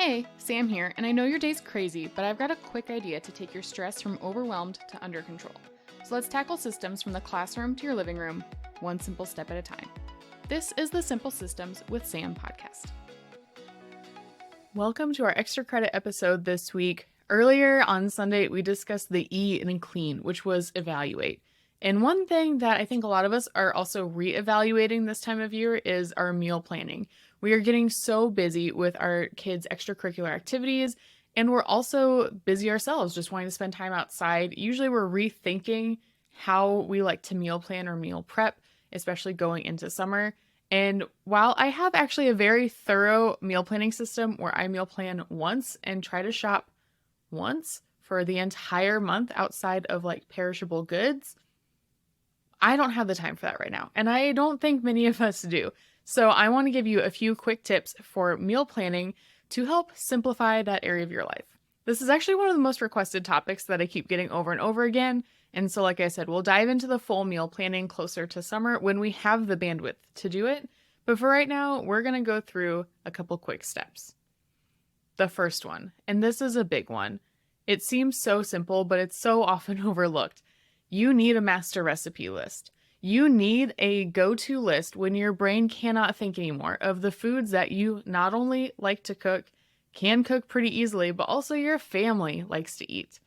Hey, Sam here, and I know your day's crazy, but I've got a quick idea to take your stress from overwhelmed to under control. So let's tackle systems from the classroom to your living room, one simple step at a time. This is the Simple Systems with Sam podcast. Welcome to our extra credit episode this week. Earlier on Sunday, we discussed the E in clean, which was evaluate. And one thing that I think a lot of us are also reevaluating this time of year is our meal planning. We are getting so busy with our kids' extracurricular activities, and we're also busy ourselves, just wanting to spend time outside. Usually we're rethinking how we like to meal plan or meal prep, especially going into summer. And while I have actually a very thorough meal planning system where I meal plan once and try to shop once for the entire month outside of like perishable goods, I don't have the time for that right now. And I don't think many of us do. So I want to give you a few quick tips for meal planning to help simplify that area of your life. This is actually one of the most requested topics that I keep getting over and over again. And so, like I said, we'll dive into the full meal planning closer to summer when we have the bandwidth to do it. But for right now, we're going to go through a couple quick steps. The first one, and this is a big one. It seems so simple, but it's so often overlooked. You need a master recipe list. You need a go-to list when your brain cannot think anymore of the foods that you not only like to cook, can cook pretty easily, but also your family likes to eat.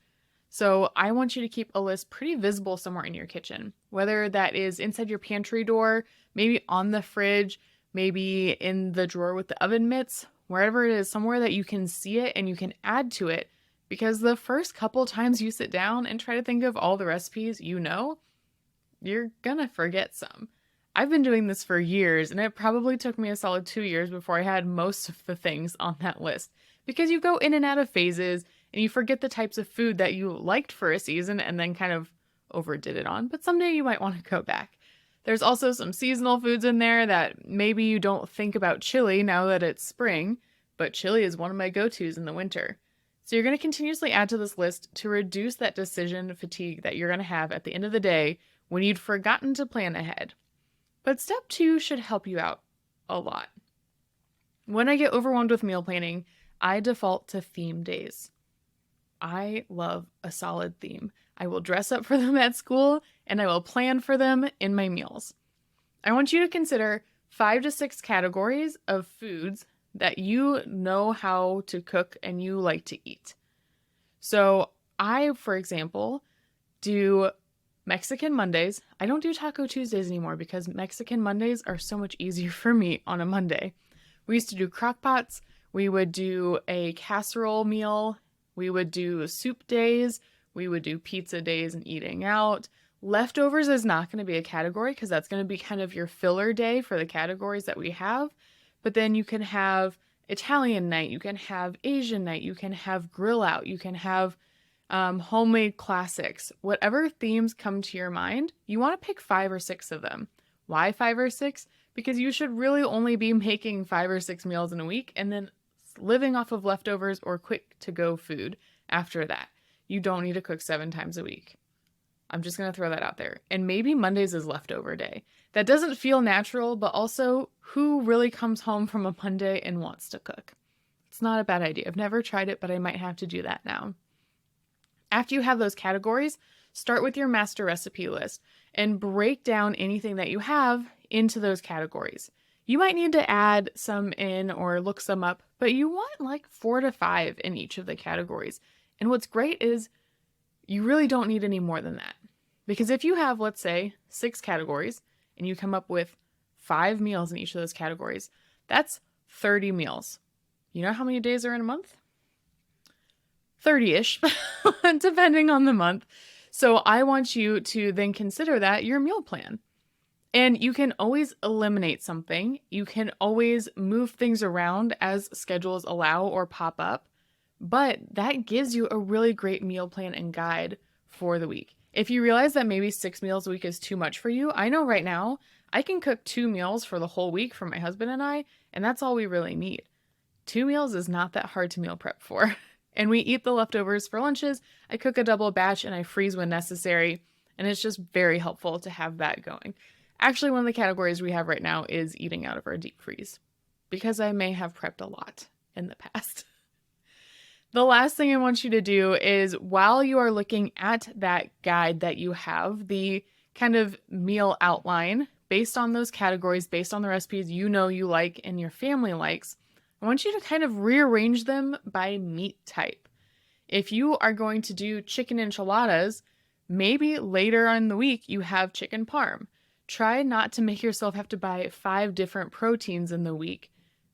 So I want you to keep a list pretty visible somewhere in your kitchen, whether that is inside your pantry door, maybe on the fridge, maybe in the drawer with the oven mitts, wherever it is, somewhere that you can see it and you can add to it. Because the first couple times you sit down and try to think of all the recipes you know, you're gonna forget some. I've been doing this for years, and it probably took me a solid 2 years before I had most of the things on that list. Because you go in and out of phases, and you forget the types of food that you liked for a season and then kind of overdid it on. But someday you might want to go back. There's also some seasonal foods in there that maybe you don't think about chili now that it's spring, but chili is one of my go-tos in the winter. So you're going to continuously add to this list to reduce that decision fatigue that you're going to have at the end of the day when you'd forgotten to plan ahead. But step 2 should help you out a lot. When I get overwhelmed with meal planning, I default to theme days. I love a solid theme. I will dress up for them at school, and I will plan for them in my meals. I want you to consider 5 to 6 categories of foods that you know how to cook and you like to eat. So I, for example, do Mexican Mondays. I don't do Taco Tuesdays anymore because Mexican Mondays are so much easier for me on a Monday. We used to do crock pots. We would do a casserole meal. We would do soup days. We would do pizza days and eating out. Leftovers is not going to be a category because that's going to be kind of your filler day for the categories that we have. But then you can have Italian night. You can have Asian night. You can have grill out. You can have homemade classics. Whatever themes come to your mind, you want to pick 5 or 6 of them. Why 5 or 6? Because you should really only be making 5 or 6 meals in a week and then living off of leftovers or quick to go food after that. You don't need to cook 7 times a week. I'm just going to throw that out there. And maybe Mondays is leftover day. That doesn't feel natural, but also who really comes home from a Monday and wants to cook? It's not a bad idea. I've never tried it, but I might have to do that now. After you have those categories, start with your master recipe list and break down anything that you have into those categories. You might need to add some in or look some up, but you want like 4 to 5 in each of the categories. And what's great is you really don't need any more than that. Because if you have, let's say, 6 categories and you come up with 5 meals in each of those categories, that's 30 meals. You know how many days are in a month? 30-ish, depending on the month. So I want you to then consider that your meal plan. And you can always eliminate something. You can always move things around as schedules allow or pop up. But that gives you a really great meal plan and guide for the week. If you realize that maybe 6 meals a week is too much for you, I know right now I can cook 2 meals for the whole week for my husband and I, and that's all we really need. 2 meals is not that hard to meal prep for. And we eat the leftovers for lunches. I cook a double batch and I freeze when necessary. And it's just very helpful to have that going. Actually, one of the categories we have right now is eating out of our deep freeze because I may have prepped a lot in the past. The last thing I want you to do is, while you are looking at that guide that you have, the kind of meal outline based on those categories, based on the recipes you know you like and your family likes, I want you to kind of rearrange them by meat type. If you are going to do chicken enchiladas, maybe later in the week you have chicken parm. Try not to make yourself have to buy 5 different proteins in the week,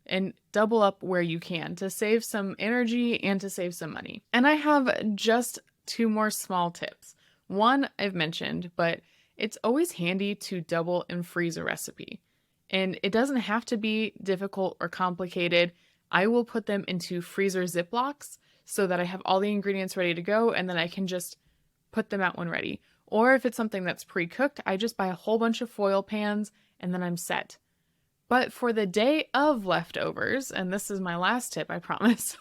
and double up where you can to save some energy and to save some money. And I have just 2 more small tips. One I've mentioned, but it's always handy to double and freeze a recipe. And it doesn't have to be difficult or complicated. I will put them into freezer Ziplocs so that I have all the ingredients ready to go, and then I can just put them out when ready. Or if it's something that's pre-cooked, I just buy a whole bunch of foil pans and then I'm set. But for the day of leftovers, and this is my last tip, I promise,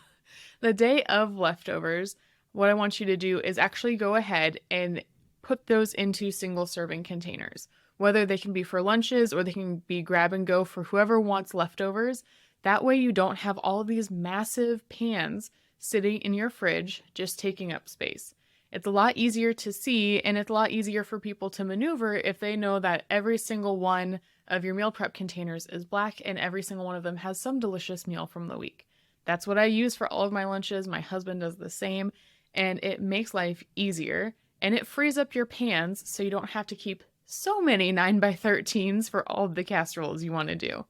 the day of leftovers, what I want you to do is actually go ahead and put those into single serving containers. Whether they can be for lunches or they can be grab and go for whoever wants leftovers. That way you don't have all of these massive pans sitting in your fridge just taking up space. It's a lot easier to see, and it's a lot easier for people to maneuver if they know that every single one of your meal prep containers is black and every single one of them has some delicious meal from the week. That's what I use for all of my lunches. My husband does the same, and it makes life easier, and it frees up your pans so you don't have to keep so many 9x13s for all of the casseroles you want to do.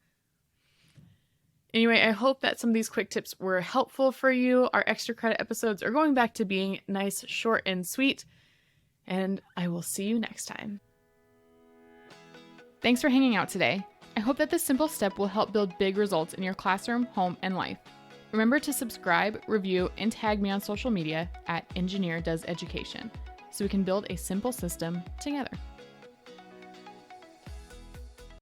Anyway, I hope that some of these quick tips were helpful for you. Our extra credit episodes are going back to being nice, short, and sweet, and I will see you next time. Thanks for hanging out today. I hope that this simple step will help build big results in your classroom, home, and life. Remember to subscribe, review, and tag me on social media at Engineer Does Education so we can build a simple system together.